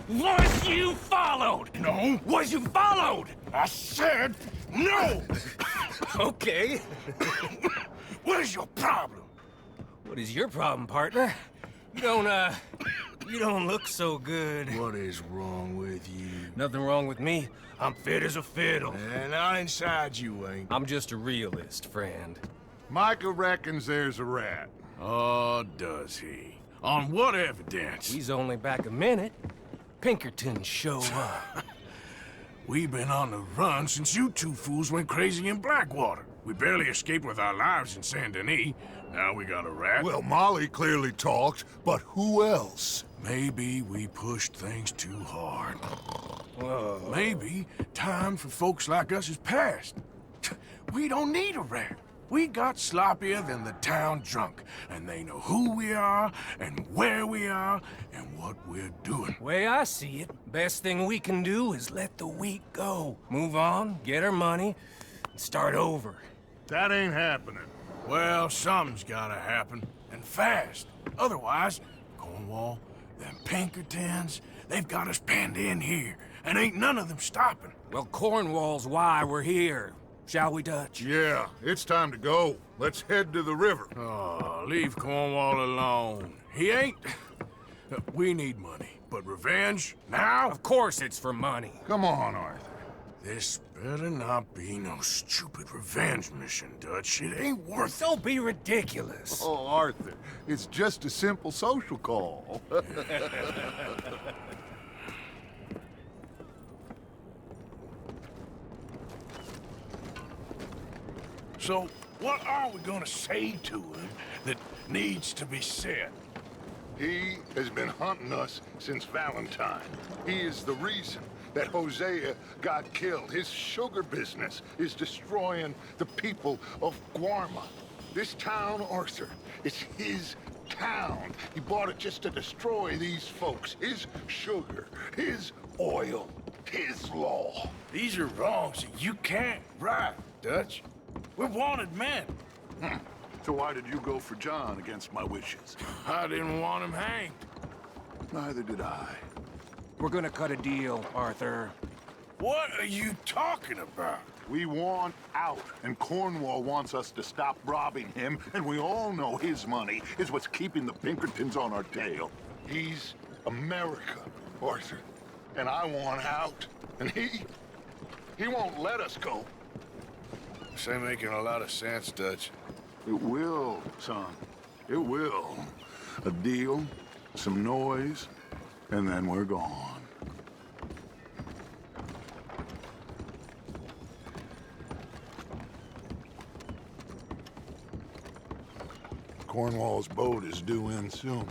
Was you followed? No. Was you followed? I said no! Okay. What is your problem? What is your problem, partner? You don't look so good. What is wrong with you? Nothing wrong with me. I'm fit as a fiddle. And not inside you ain't. I'm just a realist, friend. Micah reckons there's a rat. Oh, does he? On what evidence? He's only back a minute. Pinkerton show up. We've been on the run since you two fools went crazy in Blackwater. We barely escaped with our lives in Saint Denis. Now we got a rat. Well, Molly clearly talked, but who else? Maybe we pushed things too hard. Maybe time for folks like us is past. We don't need a rat. We got sloppier than the town drunk, and they know who we are, and where we are, and what we're doing. Way I see it, best thing we can do is let the week go. Move on, get our money, and start over. That ain't happening. Well, something's gotta happen, and fast. Otherwise, Cornwall, them Pinkertons, they've got us penned in here, and ain't none of them stopping. Well, Cornwall's why we're here. Shall we, Dutch? Yeah, it's time to go. Let's head to the river. Oh, leave Cornwall alone. He ain't... We need money, but revenge, now? Of course it's for money. Come on, Arthur. This better not be no stupid revenge mission, Dutch. It ain't worth it. Don't be ridiculous. Oh, Arthur, it's just a simple social call. So, what are we gonna say to him that needs to be said? He has been hunting us since Valentine. He is the reason that Hosea got killed. His sugar business is destroying the people of Guarma. This town, Arthur, it's his town. He bought it just to destroy these folks. His sugar, his oil, his law. These are wrongs that you can't right, Dutch. We're wanted men. So why did you go for John against my wishes? I didn't want him hanged. Neither did I. We're gonna cut a deal, Arthur. What are you talking about? We want out, and Cornwall wants us to stop robbing him, and we all know his money is what's keeping the Pinkertons on our tail. He's America, Arthur, and I want out, and he won't let us go. This ain't making a lot of sense, Dutch. It will, son. It will. A deal, some noise, and then we're gone. Cornwall's boat is due in soon.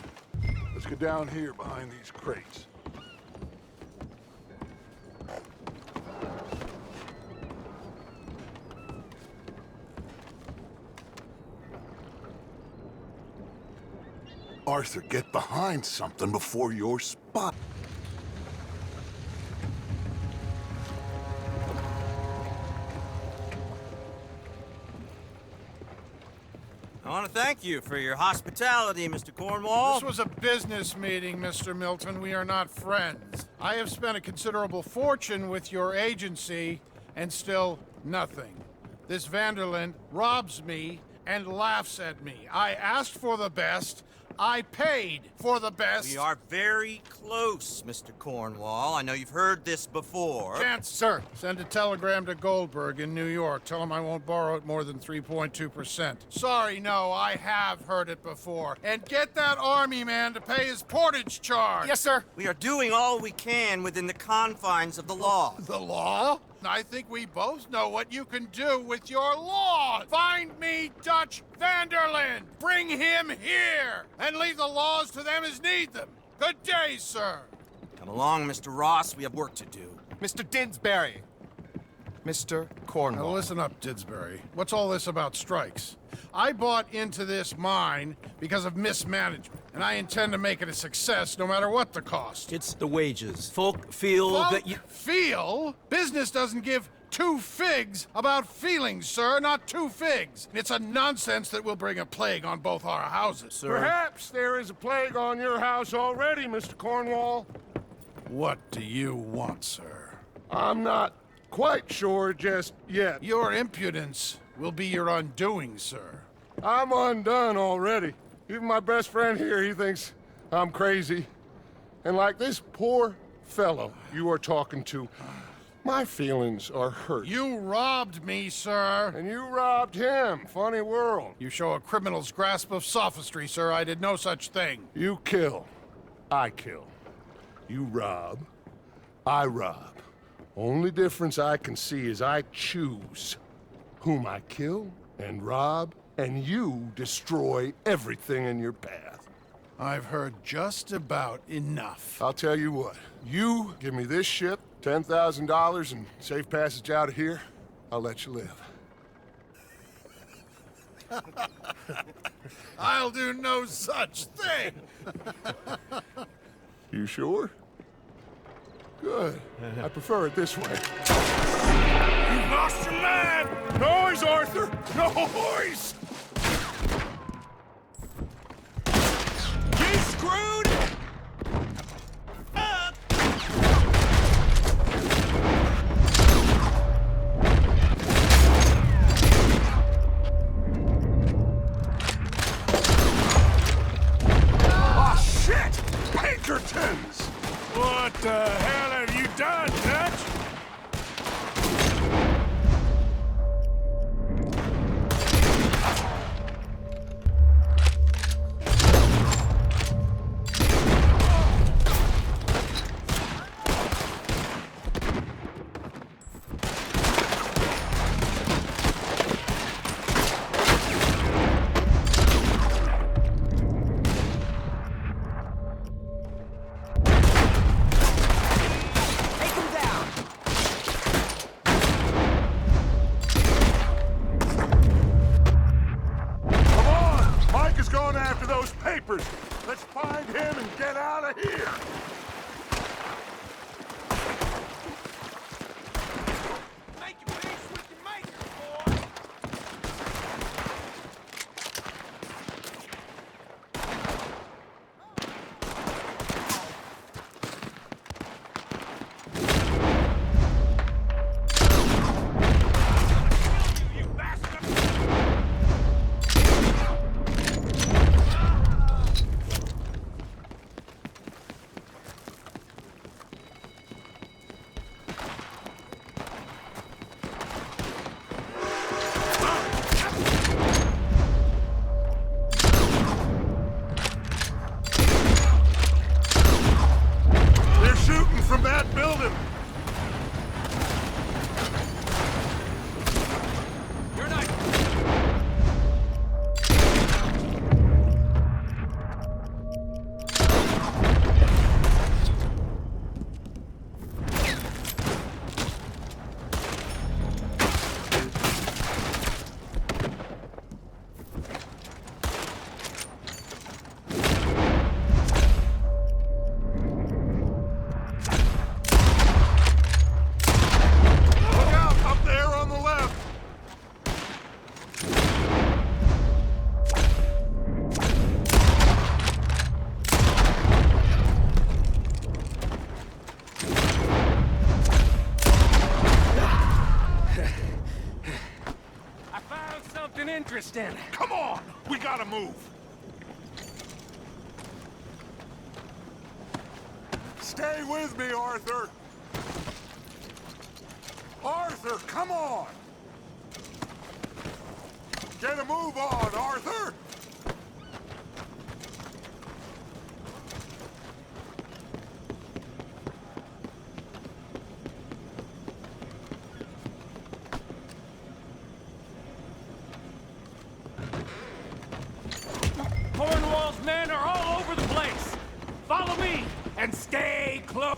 Let's get down here behind these crates. Arthur, get behind something before you're spotted. I want to thank you for your hospitality, Mr. Cornwall. This was a business meeting, Mr. Milton. We are not friends. I have spent a considerable fortune with your agency, and still nothing. This Vanderlyn robs me and laughs at me. I asked for the best. I paid for the best. We are very close, Mr. Cornwall. I know you've heard this before. Chance, sir, send a telegram to Goldberg in New York. Tell him I won't borrow it more than 3.2%. Sorry, no, I have heard it before. And get that army man to pay his portage charge. Yes, sir. We are doing all we can within the confines of the law. The law? I think we both know what you can do with your law. Find me Dutch Vanderlyn. Bring him here. And leave the laws to them as need them. Good day, sir. Come along, Mr. Ross. We have work to do. Mr. Didsbury. Mr. Cornwall. Now listen up, Didsbury. What's all this about strikes? I bought into this mine because of mismanagement, and I intend to make it a success no matter what the cost. It's the wages. Folk feel Folk that you... feel? Business doesn't give two figs about feelings, sir, not two figs. It's a nonsense that will bring a plague on both our houses. Sir. Perhaps there is a plague on your house already, Mr. Cornwall. What do you want, sir? I'm not quite sure just yet. Your impudence will be your undoing, sir. I'm undone already. Even my best friend here, he thinks I'm crazy. And like this poor fellow you are talking to, my feelings are hurt. You robbed me, sir. And you robbed him. Funny world. You show a criminal's grasp of sophistry, sir. I did no such thing. You kill. I kill. You rob. I rob. Only difference I can see is I choose whom I kill and rob, and you destroy everything in your path. I've heard just about enough. I'll tell you what. You give me this ship, $10,000, and safe passage out of here, I'll let you live. I'll do no such thing. You sure? Good. I prefer it this way. You lost your mind! Noise, Arthur! Noise! You screwed up! Oh, shit! Pinkertons! What the hell have you done, Dutch? Papers. Let's find him and get out of here. Make your peace with your maker, boy! From that building! You're not... Interesting. Come on! We gotta move! Stay with me, Arthur! Arthur, come on! Get a move on, Arthur! Cornwall's men are all over the place. Follow me and stay close.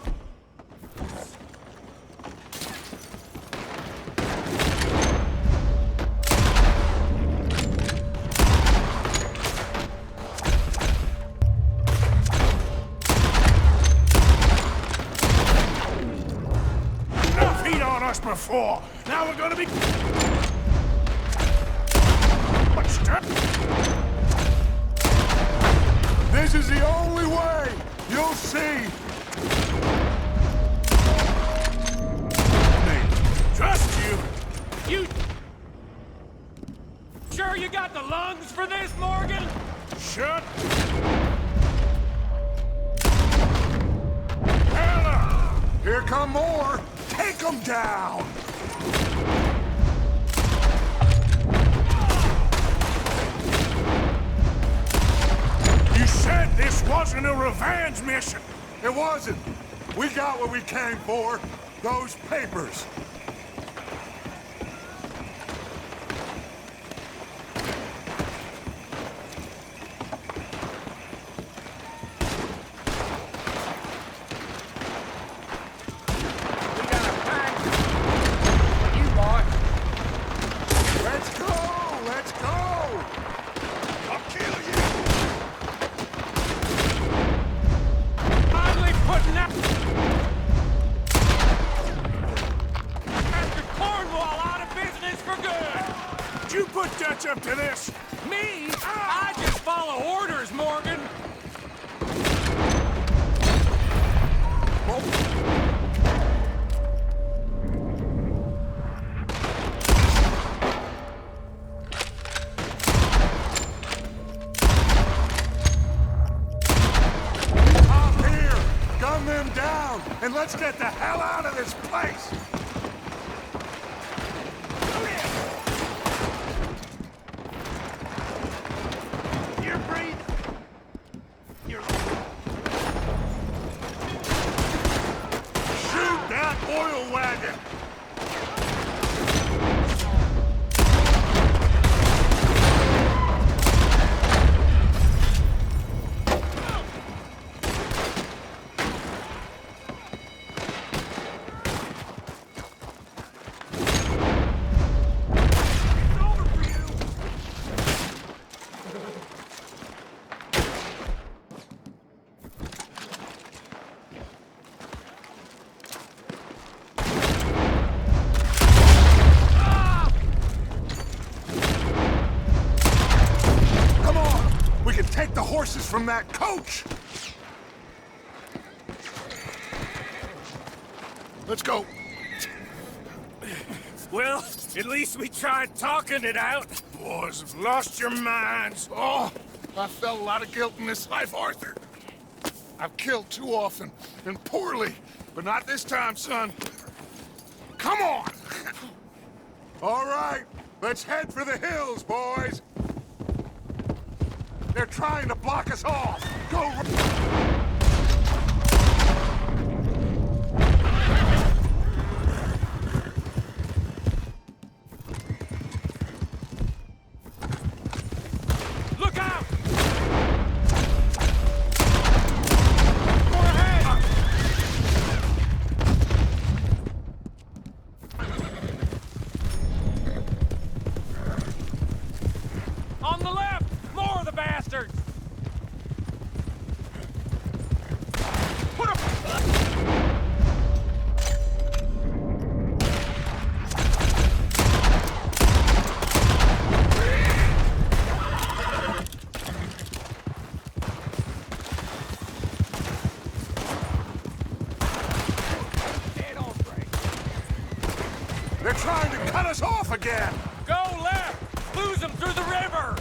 Enough heat on us before. Now we're gonna be... What's that? This is the only way! You'll see! come more! Take them down! You said this wasn't a revenge mission! It wasn't! We got what we came for. Those papers. Up to this! Me? I just follow orders, Morgan! Up here! Gun them down! And let's get the hell out of this place! Oil wagon! Take the horses from that coach! Let's go. Well, at least we tried talking it out. Boys have lost your minds. Oh, I felt a lot of guilt in this life, Arthur. I've killed too often, and poorly, but not this time, son. Come on! All right, let's head for the hills, boys. They're trying to block us off! Go! Look out! On the left! More of the bastards! Put 'em! They're trying to cut us off again! Go left! Lose them through the river!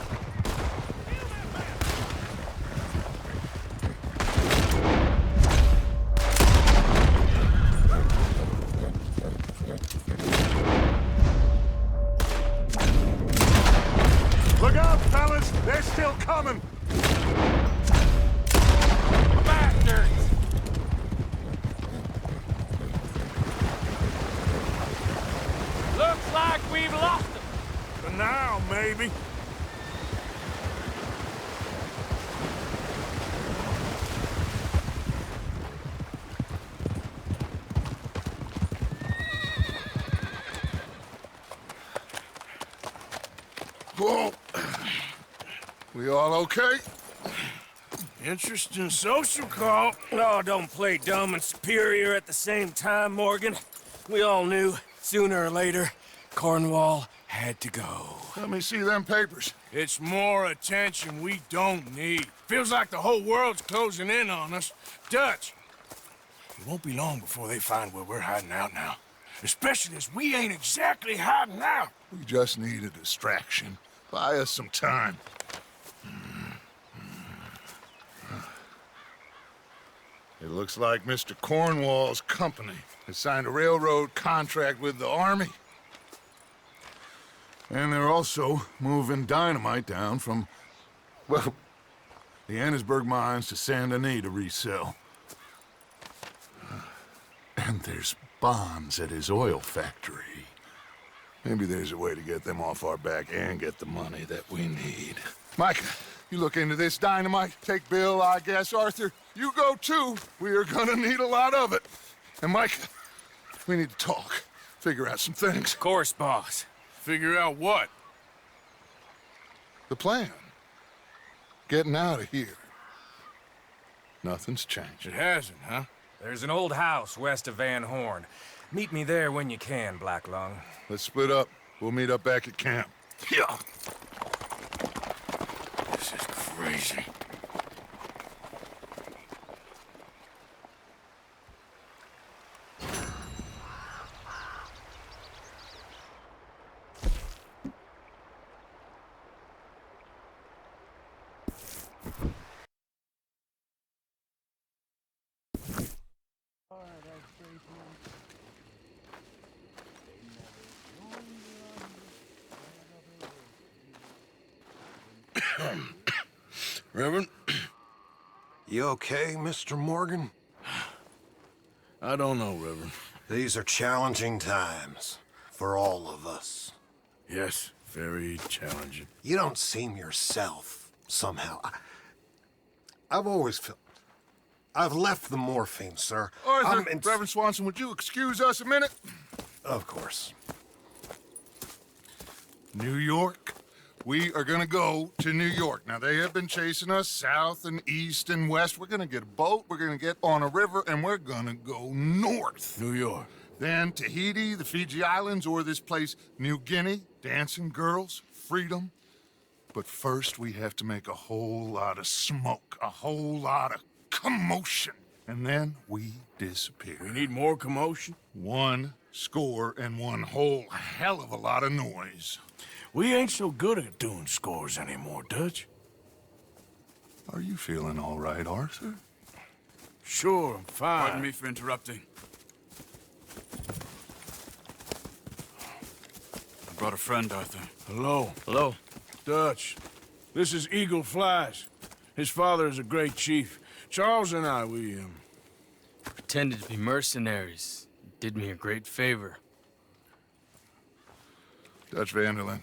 Look out, fellas! They're still coming! Bastards! Looks like we've lost them. For now, maybe. Whoa. We all okay? Interesting social call. Oh, don't play dumb and superior at the same time, Morgan. We all knew, sooner or later, Cornwall had to go. Let me see them papers. It's more attention we don't need. Feels like the whole world's closing in on us. Dutch, It won't be long before they find where we're hiding out now. Especially as we ain't exactly hiding out. We just need a distraction. Buy us some time. Hey, looks like Mr. Cornwall's company has signed a railroad contract with the Army. And they're also moving dynamite down from, well, the Annesburg mines to Saint Denis to resell. And there's bombs at his oil factory. Maybe there's a way to get them off our back and get the money that we need. Micah, you look into this dynamite. Take Bill, I guess. Arthur, you go too. We are gonna need a lot of it. And Micah, we need to talk. Figure out some things. Of course, boss. Figure out what? The plan. Getting out of here. Nothing's changed. It hasn't, huh? There's an old house west of Van Horn. Meet me there when you can, Black Lung. Let's split up. We'll meet up back at camp. Yeah. This is crazy. Reverend? You okay, Mr. Morgan? I don't know, Reverend. These are challenging times for all of us. Yes, very challenging. You don't seem yourself, somehow. I've always felt... I've left the morphine, sir. Arthur, Reverend Swanson, would you excuse us a minute? Of course. New York. We are gonna go to New York. Now, they have been chasing us south and east and west. We're gonna get a boat, we're gonna get on a river, and we're gonna go north. New York. Then Tahiti, the Fiji Islands, or this place, New Guinea, dancing girls, freedom. But first, we have to make a whole lot of smoke, a whole lot of commotion. And then we disappear. We need more commotion? 1 score and 1 whole hell of a lot of noise. We ain't so good at doing scores anymore, Dutch. Are you feeling all right, Arthur? Sure, I'm fine. Pardon me for interrupting. I brought a friend, Arthur. Hello. Hello. Dutch. This is Eagle Flies. His father is a great chief. Charles and I, we Pretended to be mercenaries. Did me a great favor. Dutch Vanderland,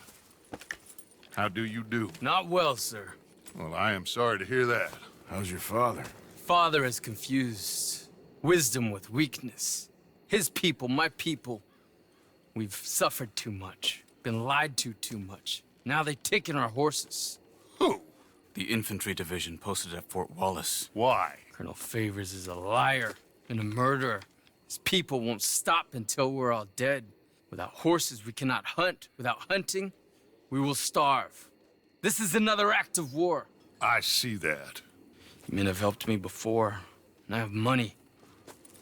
how do you do? Not well, sir. Well, I am sorry to hear that. How's your father? Father has confused wisdom with weakness. His people, my people. We've suffered too much. Been lied to too much. Now they've taken our horses. Who? The infantry division posted at Fort Wallace. Why? Colonel Favors is a liar and a murderer. His people won't stop until we're all dead. Without horses, we cannot hunt. Without hunting, we will starve. This is another act of war. I see that. You men have helped me before, and I have money.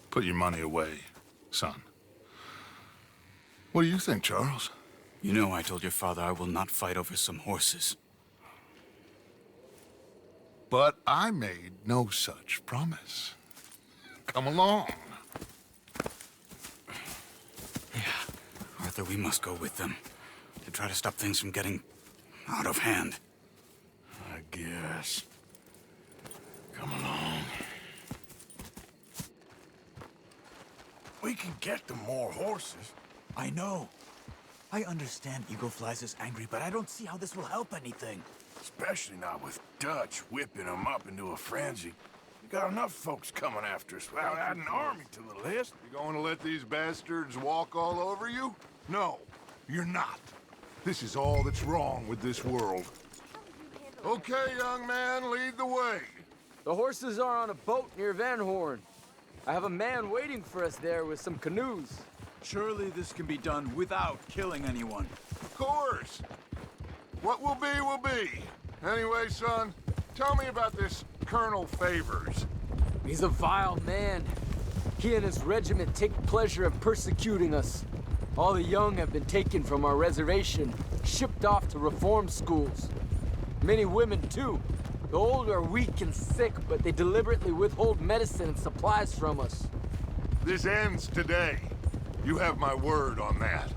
Put your money away, son. What do you think, Charles? You know I told your father I will not fight over some horses. But I made no such promise. Come along. Arthur, we must go with them to try to stop things from getting out of hand. I guess. Come along. We can get them more horses. I know. I understand Eagle Flies is angry, but I don't see how this will help anything. Especially not with Dutch whipping them up into a frenzy. We got enough folks coming after us without adding an army to the list. You going to let these bastards walk all over you? No, you're not. This is all that's wrong with this world. Okay, young man, lead the way. The horses are on a boat near Van Horn. I have a man waiting for us there with some canoes. Surely this can be done without killing anyone. Of course. What will be, will be. Anyway, son, tell me about this Colonel Favors. He's a vile man. He and his regiment take pleasure in persecuting us. All the young have been taken from our reservation, shipped off to reform schools. Many women, too. The old are weak and sick, but they deliberately withhold medicine and supplies from us. This ends today. You have my word on that.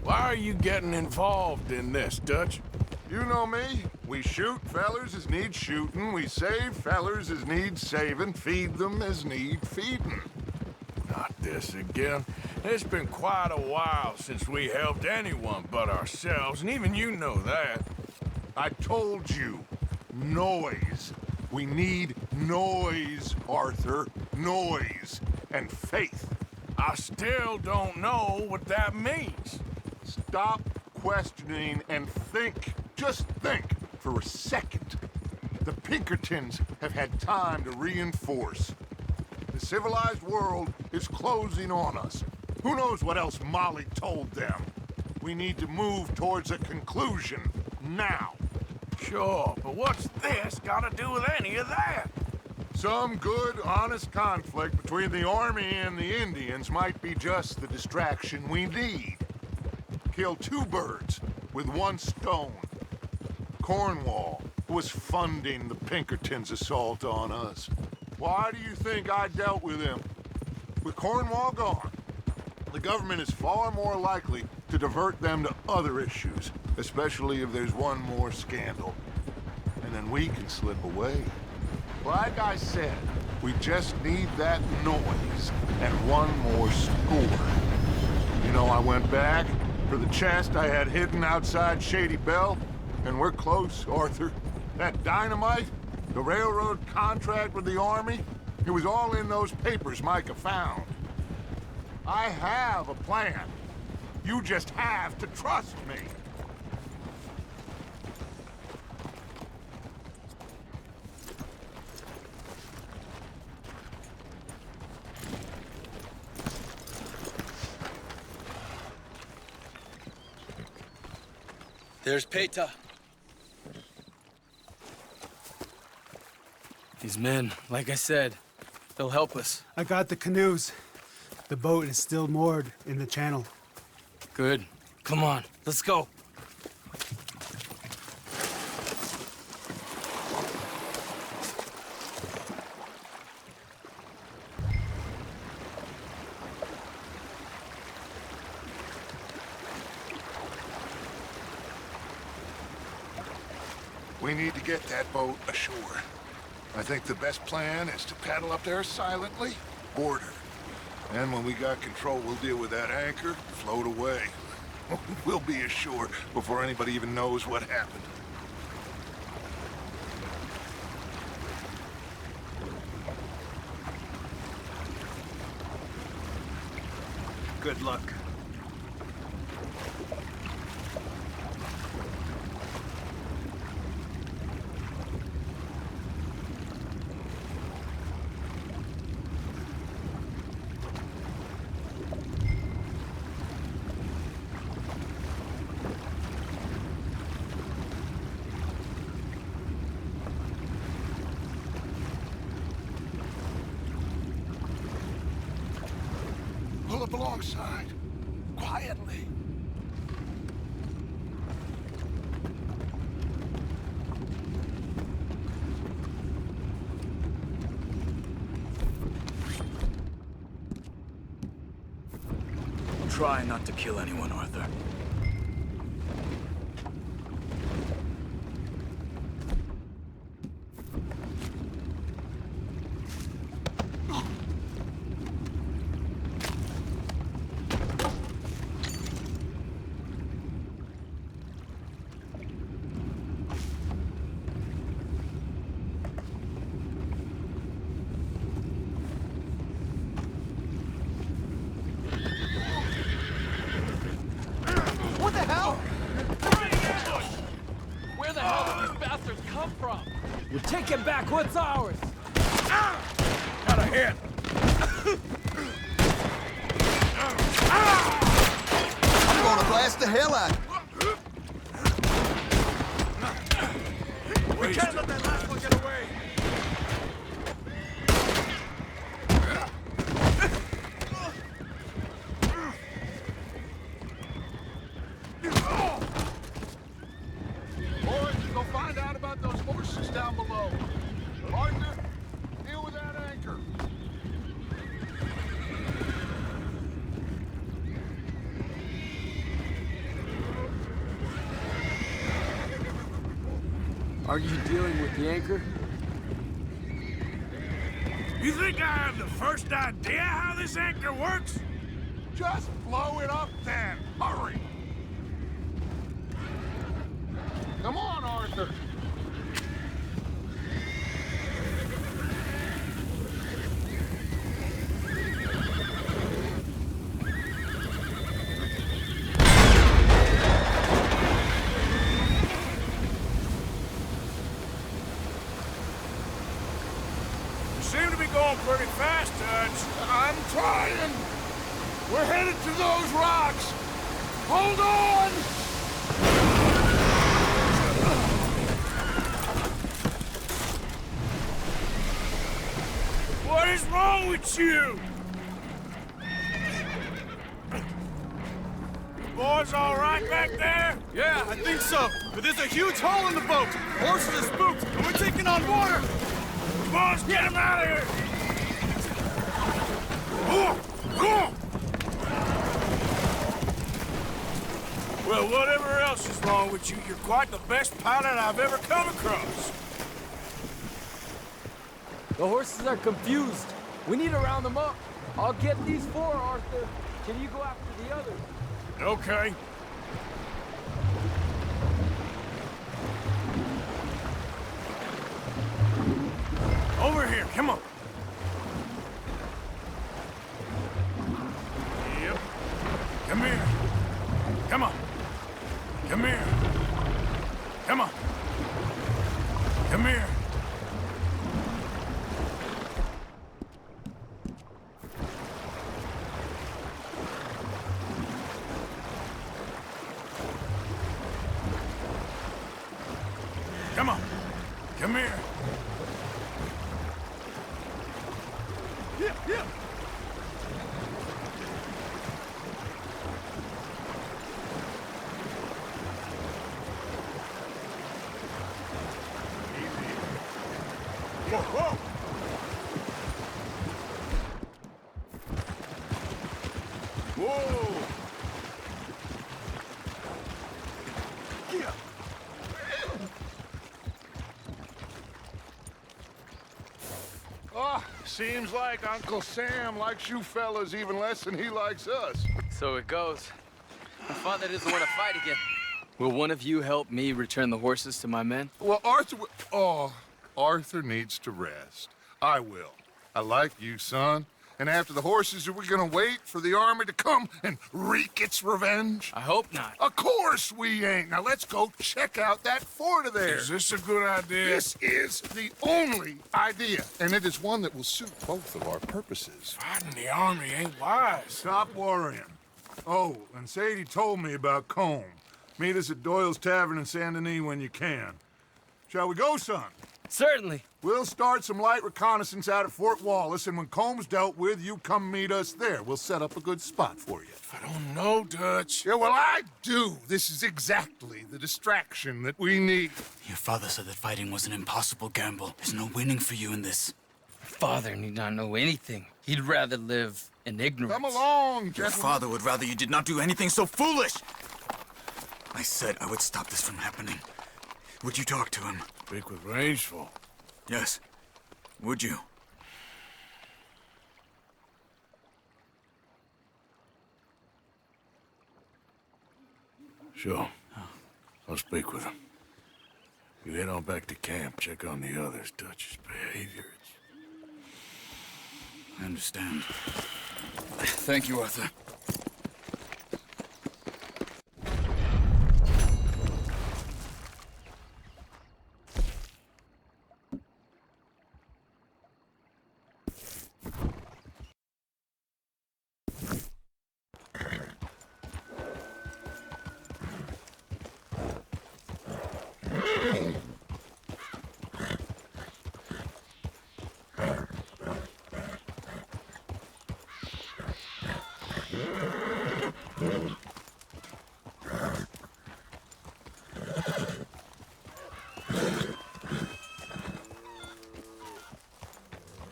Why are you getting involved in this, Dutch? You know me. We shoot fellers as need shooting. We save fellers as need saving. Feed them as need feeding. Not this again. It's been quite a while since we helped anyone but ourselves, and even you know that. I told you. Noise. We need noise, Arthur. Noise. And faith. I still don't know what that means. Stop questioning and think. Just think for a second. The Pinkertons have had time to reinforce. The civilized world is closing on us. Who knows what else Molly told them? We need to move towards a conclusion now. Sure, but what's this got to do with any of that? Some good, honest conflict between the army and the Indians might be just the distraction we need. Kill two birds with one stone. Cornwall was funding the Pinkertons' assault on us. Why do you think I dealt with him? With Cornwall gone, the government is far more likely to divert them to other issues, especially if there's one more scandal. And then we can slip away. Like I said, we just need that noise and one more score. You know, I went back for the chest I had hidden outside Shady Belle, and we're close, Arthur. That dynamite, the railroad contract with the army, it was all in those papers Micah found. I have a plan. You just have to trust me. There's Peta. These men, like I said, they'll help us. I got the canoes. The boat is still moored in the channel. Good. Come on, let's go. We need to get that boat ashore. I think the best plan is to paddle up there silently, board her. Then when we got control, we'll deal with that anchor, float away. We'll be ashore before anybody even knows what happened. Good luck. Pull up alongside, quietly. Try not to kill anyone, Arthur. What the hell? Where the hell did these bastards come from? We're taking back what's ours! Got a hit! I'm gonna blast the hell out of you. We can't let that last one get away! Are you dealing with the anchor? You think I have the first idea how this anchor works? Just blow it up then. Hurry. Come on, Arthur. Seem to be going pretty fast, Dutch. I'm trying. We're headed to those rocks. Hold on! What is wrong with you? You boys all right back there? Yeah, I think so. But there's a huge hole in the boat. Horses are spooked, and we're taking on water. Boys, get him out of here! Well, whatever else is wrong with you, you're quite the best pilot I've ever come across. The horses are confused. We need to round them up. I'll get these four, Arthur. Can you go after the others? Okay. Over here, come on. Yep. Come here. Come on. Come here. Come on. Come here. Come on. Come here. Yeah. Whoa. Yeah. Seems like Uncle Sam likes you fellas even less than he likes us. So it goes. My father doesn't want to fight again. Will one of you help me return the horses to my men? Well, Arthur needs to rest. I will. I like you, son. And after the horses, are we gonna wait for the army to come and wreak its revenge? I hope not. Of course we ain't. Now let's go check out that fort of theirs. Is this a good idea? This is the only idea, and it is one that will suit both of our purposes. Fighting the army ain't wise. Stop worrying. Oh, and Sadie told me about Combe. Meet us at Doyle's Tavern in Saint Denis when you can. Shall we go, son? Certainly. We'll start some light reconnaissance out at Fort Wallace, and when Combs dealt with, you come meet us there. We'll set up a good spot for you. I don't know, Dutch. Yeah, well, I do. This is exactly the distraction that we need. Your father said that fighting was an impossible gamble. There's no winning for you in this. Father need not know anything. He'd rather live in ignorance. Come along, Your gentlemen. father would rather you did not do anything so foolish. I said I would stop this from happening. Would you talk to him? Speak with Rangeful. Yes. Would you? Sure. I'll speak with him. You head on back to camp, check on the others, Dutch's behavior. I understand. Thank you, Arthur.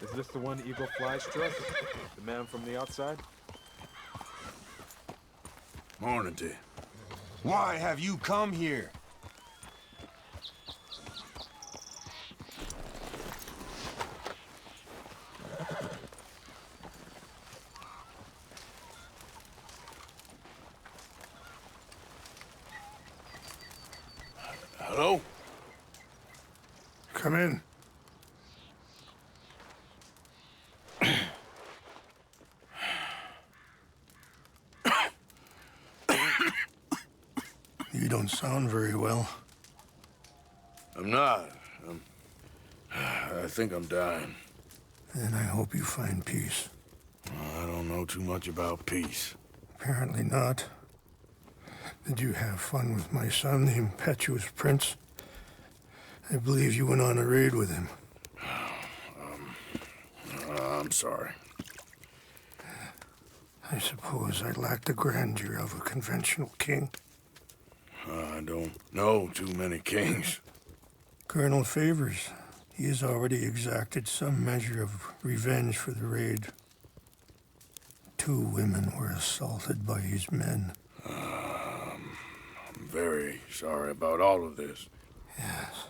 Is this the one Eagle Flies trust? The man from the outside? Morning to you. Why have you come here? Hello? Come in. You don't sound very well. I'm not. I think I'm dying. Then I hope you find peace. I don't know too much about peace. Apparently not. Did you have fun with my son, the impetuous prince? I believe you went on a raid with him. I'm sorry. I suppose I lack the grandeur of a conventional king. I don't know too many kings. Colonel Favors, he has already exacted some measure of revenge for the raid. 2 women were assaulted by his men. I'm very sorry about all of this. Yes.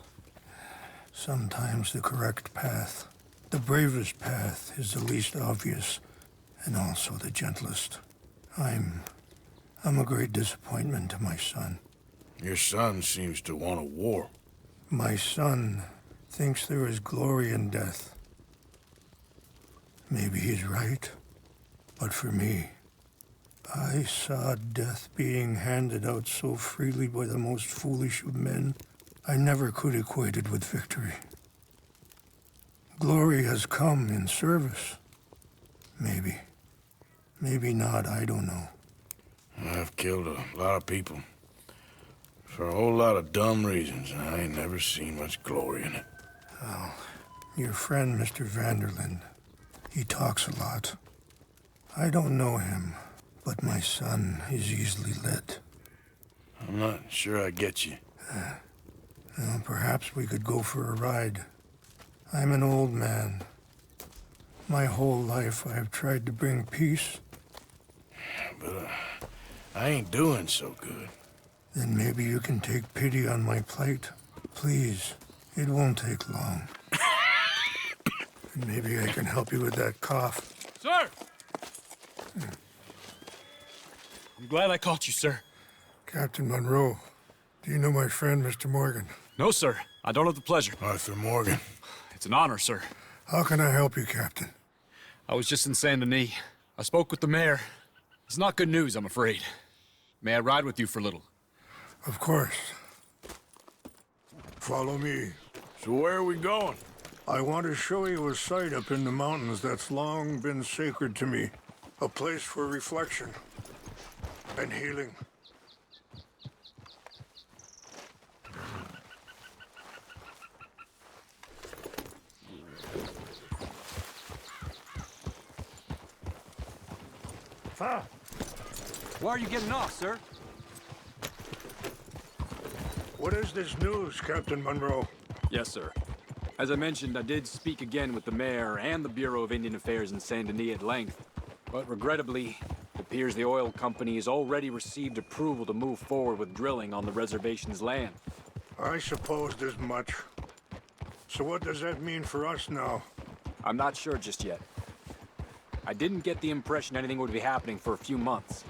Sometimes the correct path, the bravest path, is the least obvious, and also the gentlest. I'm a great disappointment to my son. Your son seems to want a war. My son thinks there is glory in death. Maybe he's right, but for me, I saw death being handed out so freely by the most foolish of men, I never could equate it with victory. Glory has come in service. Maybe. Maybe not, I don't know. I've killed a lot of people. For a whole lot of dumb reasons, and I ain't never seen much glory in it. Well, your friend, Mr. Vanderlyn, he talks a lot. I don't know him, but my son is easily led. I'm not sure I get you. Well, perhaps we could go for a ride. I'm an old man. My whole life I have tried to bring peace. But I ain't doing so good. Then maybe you can take pity on my plight. Please, it won't take long. And maybe I can help you with that cough. Sir! I'm glad I caught you, sir. Captain Monroe, do you know my friend, Mr. Morgan? No, sir. I don't have the pleasure. Arthur Morgan. It's an honor, sir. How can I help you, Captain? I was just in Saint Denis. I spoke with the mayor. It's not good news, I'm afraid. May I ride with you for a little? Of course. Follow me. So where are we going? I want to show you a site up in the mountains that's long been sacred to me. A place for reflection and healing. Why are you getting off, sir? What is this news, Captain Monroe? Yes, sir. As I mentioned, I did speak again with the mayor and the Bureau of Indian Affairs in Saint Denis at length. But regrettably, it appears the oil company has already received approval to move forward with drilling on the reservation's land. I supposed as much. So what does that mean for us now? I'm not sure just yet. I didn't get the impression anything would be happening for a few months.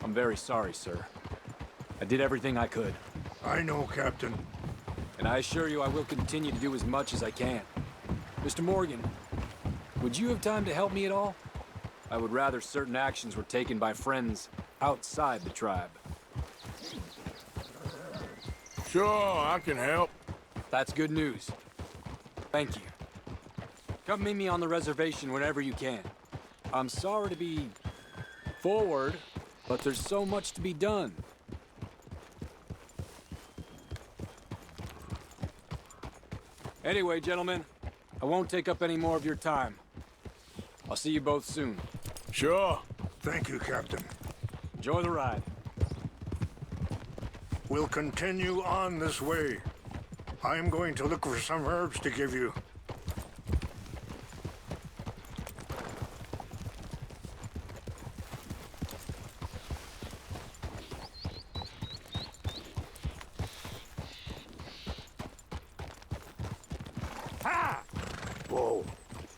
I'm very sorry, sir. I did everything I could. I know, Captain. And I assure you I will continue to do as much as I can. Mr. Morgan, would you have time to help me at all? I would rather certain actions were taken by friends outside the tribe. Sure, I can help. That's good news. Thank you. Come meet me on the reservation whenever you can. I'm sorry to be forward, but there's so much to be done. Anyway, gentlemen, I won't take up any more of your time. I'll see you both soon. Sure. Thank you, Captain. Enjoy the ride. We'll continue on this way. I'm going to look for some herbs to give you. Ha! Whoa.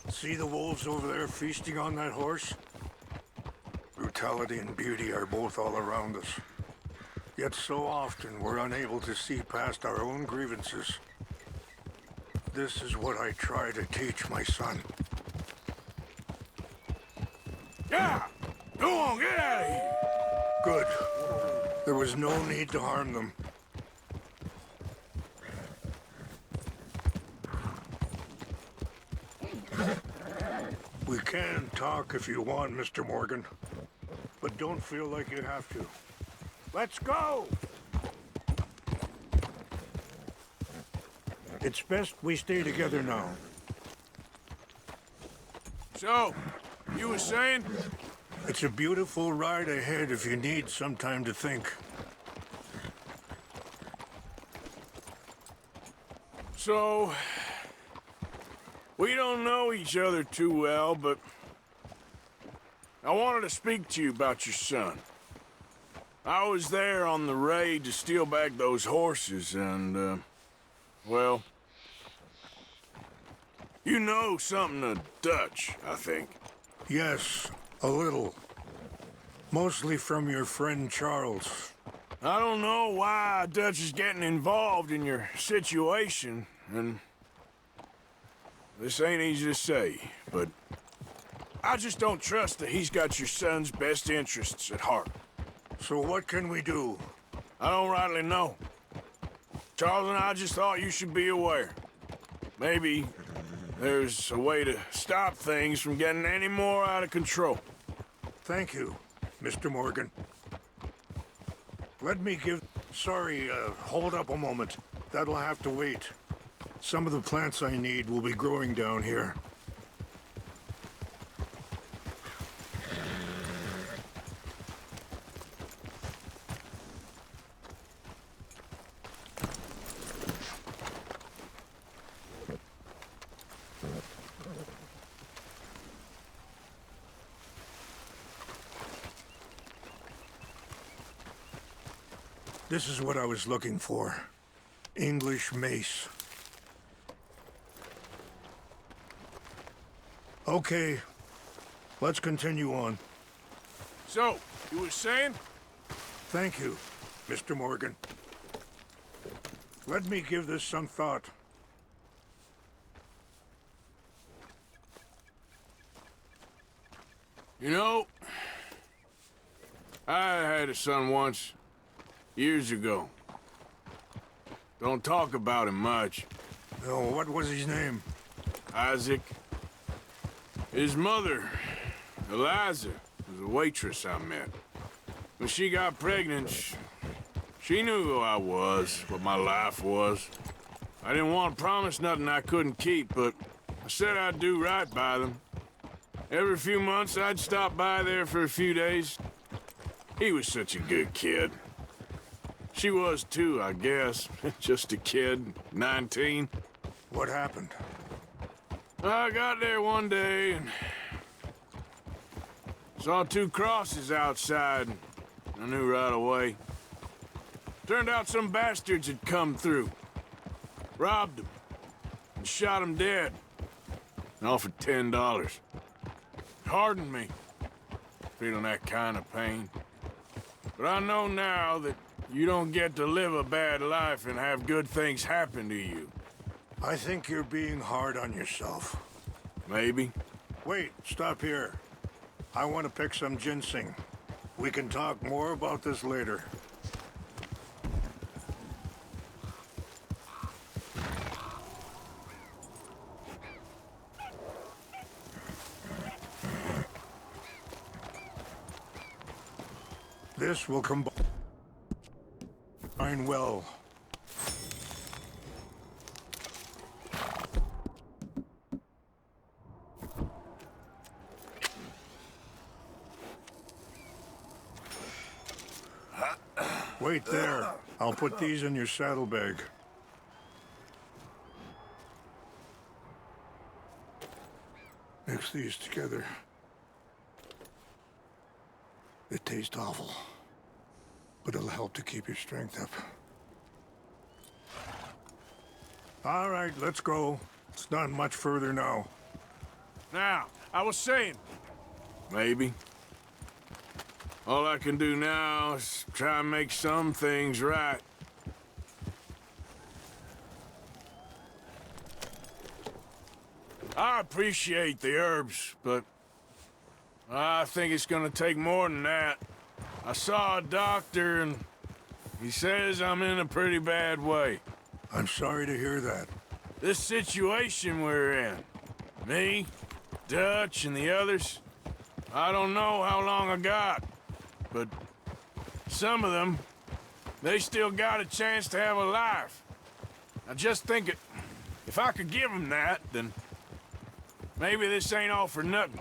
See the wolves over there feasting on that horse? Brutality and beauty are both all around us. Yet so often we're unable to see past our own grievances. This is what I try to teach my son. Yeah! Go on, get out of here! Good. There was no need to harm them. We can talk if you want, Mr. Morgan. But don't feel like you have to. Let's go! It's best we stay together now. So, you were saying? It's a beautiful ride ahead if you need some time to think. So, we don't know each other too well, but I wanted to speak to you about your son. I was there on the raid to steal back those horses, and, well, you know something of Dutch, I think. Yes, a little. Mostly from your friend Charles. I don't know why Dutch is getting involved in your situation, and this ain't easy to say, but I just don't trust that he's got your son's best interests at heart. So what can we do? I don't rightly know. Charles and I just thought you should be aware. Maybe there's a way to stop things from getting any more out of control. Thank you, Mr. Morgan. Let me give... Sorry, hold up a moment. That'll have to wait. Some of the plants I need will be growing down here. This is what I was looking for. English mace. Okay, let's continue on. So, you were saying? Thank you, Mr. Morgan. Let me give this some thought. You know, I had a son once, years ago. Don't talk about him much. No, what was his name? Isaac. His mother, Eliza, was a waitress I met. When she got pregnant, she knew who I was, what my life was. I didn't want to promise nothing I couldn't keep, but I said I'd do right by them. Every few months, I'd stop by there for a few days. He was such a good kid. She was too, I guess. Just a kid, 19. What happened? I got there one day and saw two crosses outside. I knew right away. Turned out some bastards had come through, robbed them, and shot them dead. And offered $10. Hardened me, feeling that kind of pain. But I know now that you don't get to live a bad life and have good things happen to you. I think you're being hard on yourself. Maybe. Wait, stop here. I want to pick some ginseng. We can talk more about this later. This will combine well. Wait there. I'll put these in your saddlebag. Mix these together. They taste awful, but it'll help to keep your strength up. All right, let's go. It's not much further now. Now, I was saying, maybe. All I can do now is try and make some things right. I appreciate the herbs, but I think it's gonna take more than that. I saw a doctor and he says I'm in a pretty bad way. I'm sorry to hear that. This situation we're in, me, Dutch, and the others, I don't know how long I got, but some of them, they still got a chance to have a life. I just think if I could give them that, then maybe this ain't all for nothing.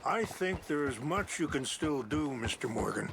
I think there is much you can still do, Mr. Morgan.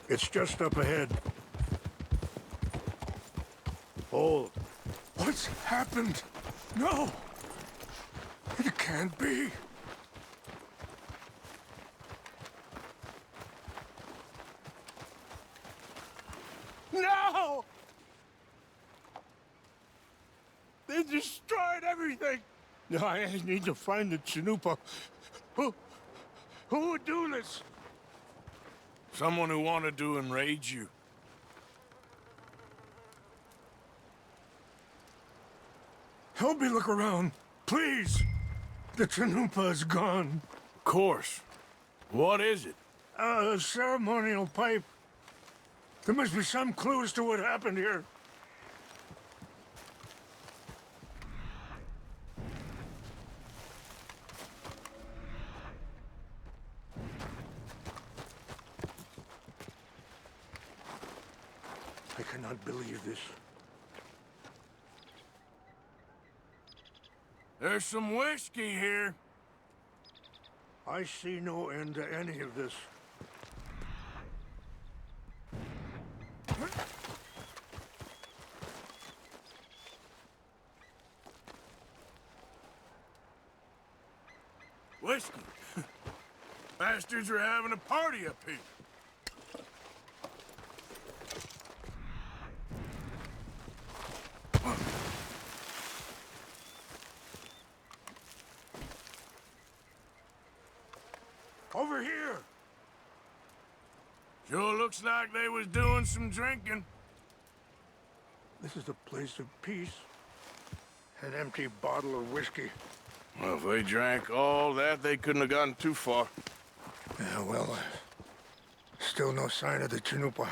It's just up ahead. Hold. What's happened? No! It can't be. No! They destroyed everything! No, I need to find the Chanupa. Who would do this? Someone who wanted to enrage you. Help me look around, please. The Chanupa is gone. Of course. What is it? A ceremonial pipe. There must be some clues to what happened here. I cannot believe this. There's some whiskey here. I see no end to any of this. Whiskey? Bastards are having a party up here. Over here! Sure looks like they was doing some drinking. This is a place of peace. An empty bottle of whiskey. Well, if they drank all that, they couldn't have gotten too far. Yeah, well, still no sign of the Chanupa.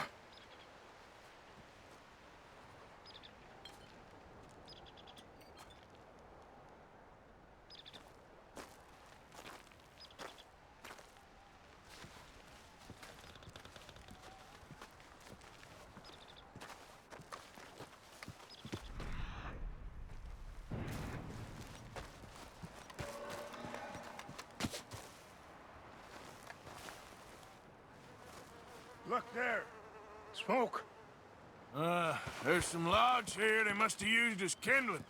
Look there. Smoke. There's some logs here they must have used as kindling.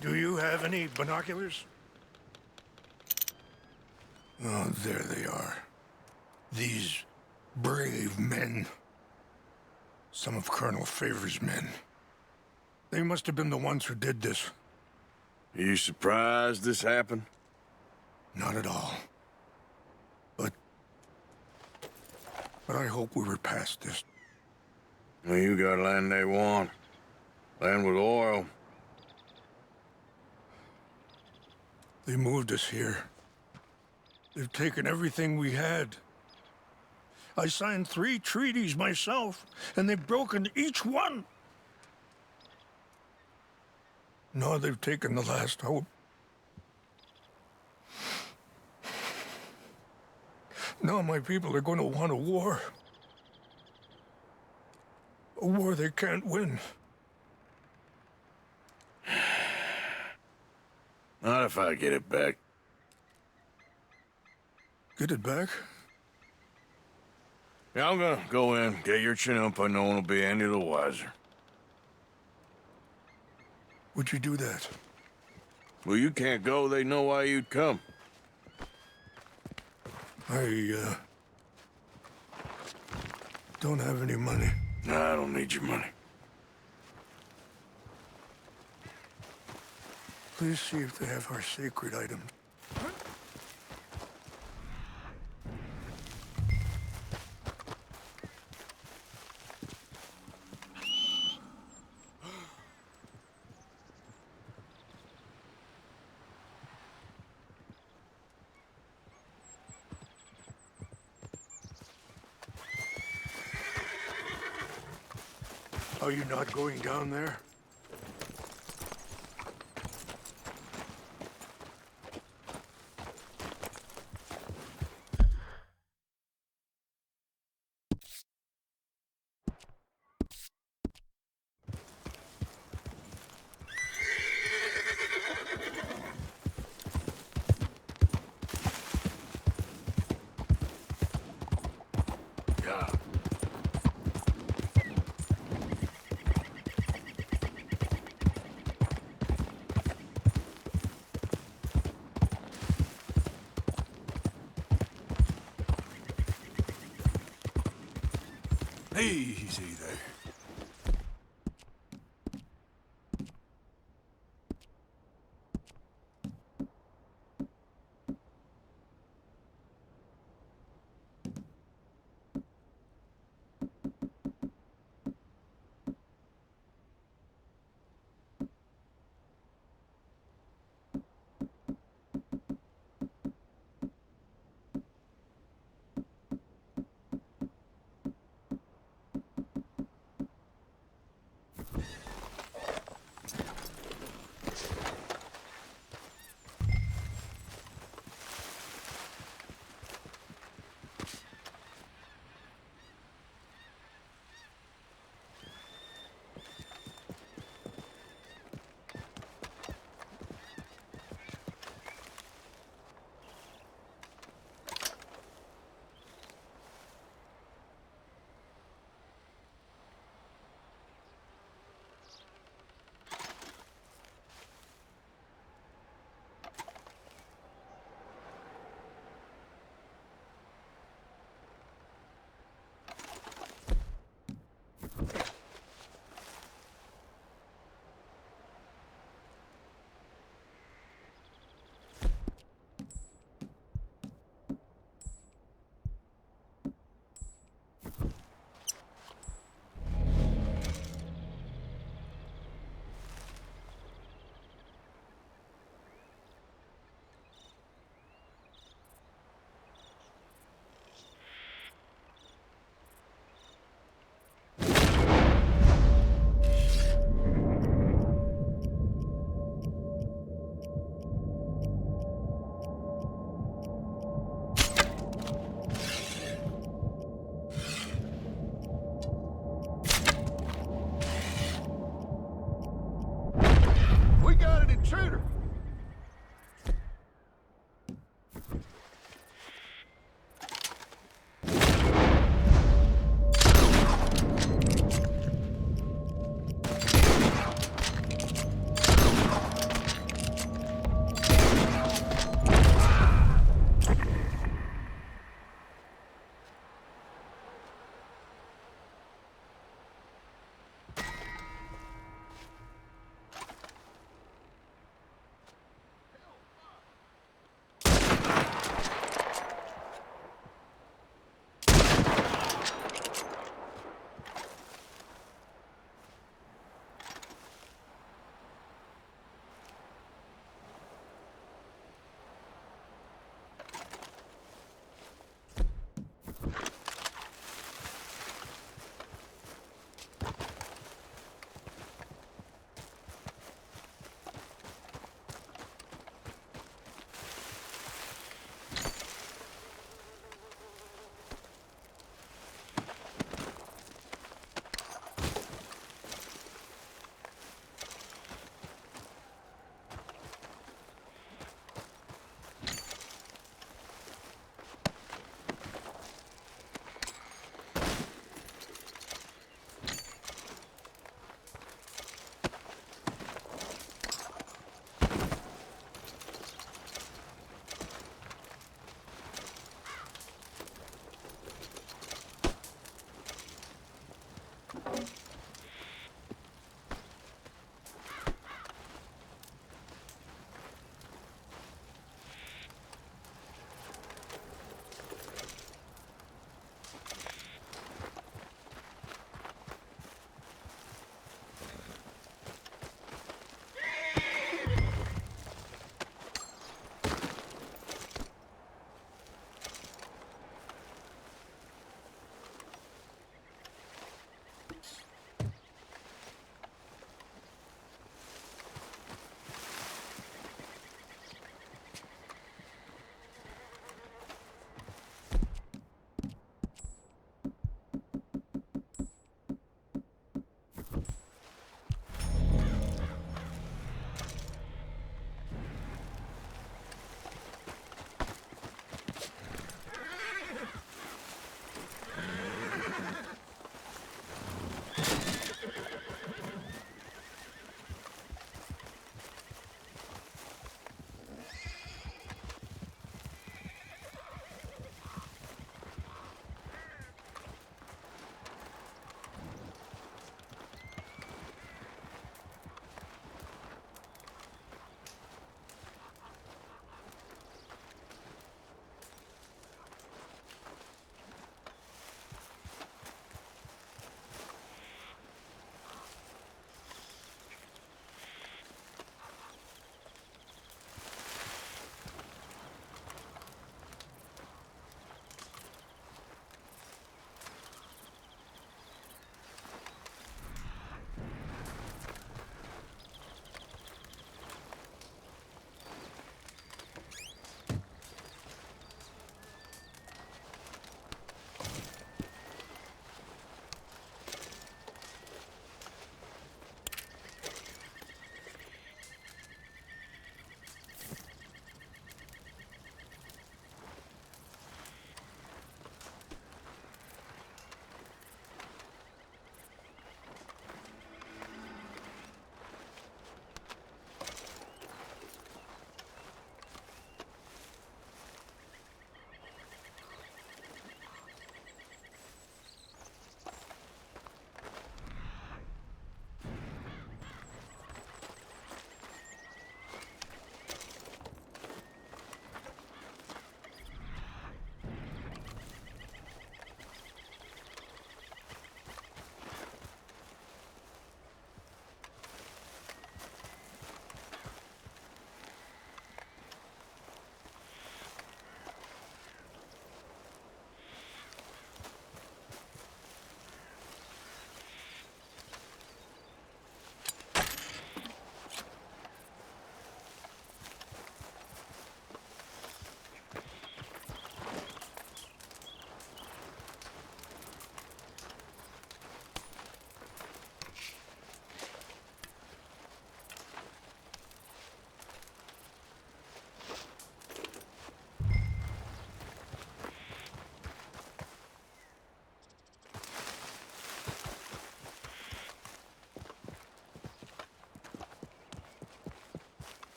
Do you have any binoculars? Oh, there they are. These brave men. Some of Colonel Favor's men. They must have been the ones who did this. Are you surprised this happened? Not at all. But I hope we were past this. Well, you got land they want. Land with oil. They moved us here. They've taken everything we had. I signed 3 treaties myself, and they've broken each one. Now they've taken the last hope. Now my people are going to want a war. A war they can't win. Not if I get it back. Get it back? Yeah, I'm gonna go in, get your Chinook, but no one will be any the wiser. Would you do that? Well, you can't go, they know why you'd come. I don't have any money. Nah, I don't need your money. Please see if they have our sacred items. Are you not going down there? Easy there.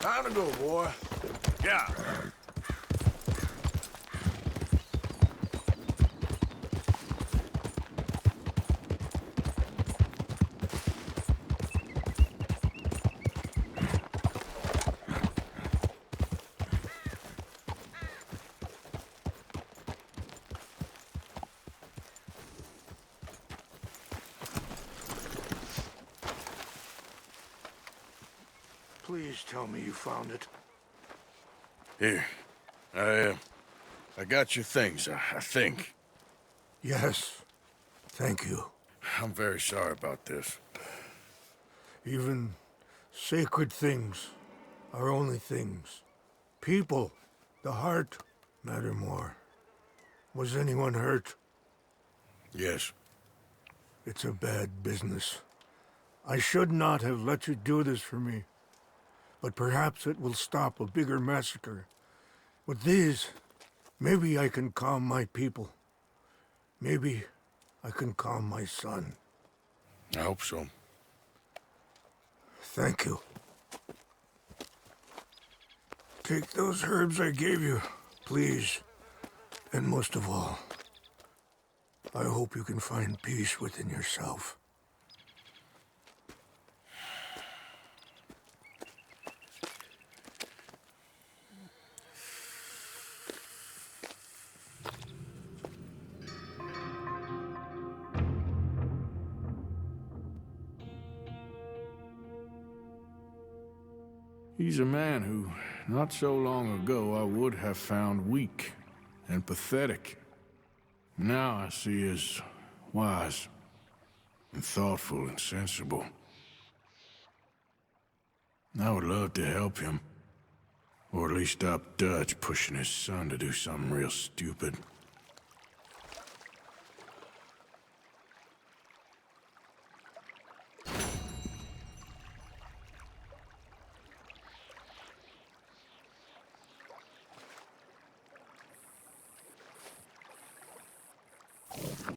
Time to go, boy. Yeah. Please tell me you found it. Here. I got your things, I think. Yes. Thank you. I'm very sorry about this. Even sacred things are only things. People, the heart, matter more. Was anyone hurt? Yes. It's a bad business. I should not have let you do this for me. But perhaps it will stop a bigger massacre. With these, maybe I can calm my people. Maybe I can calm my son. I hope so. Thank you. Take those herbs I gave you, please. And most of all, I hope you can find peace within yourself. He's a man who, not so long ago, I would have found weak and pathetic. Now I see as wise and thoughtful and sensible. I would love to help him. Or at least stop Dutch pushing his son to do something real stupid.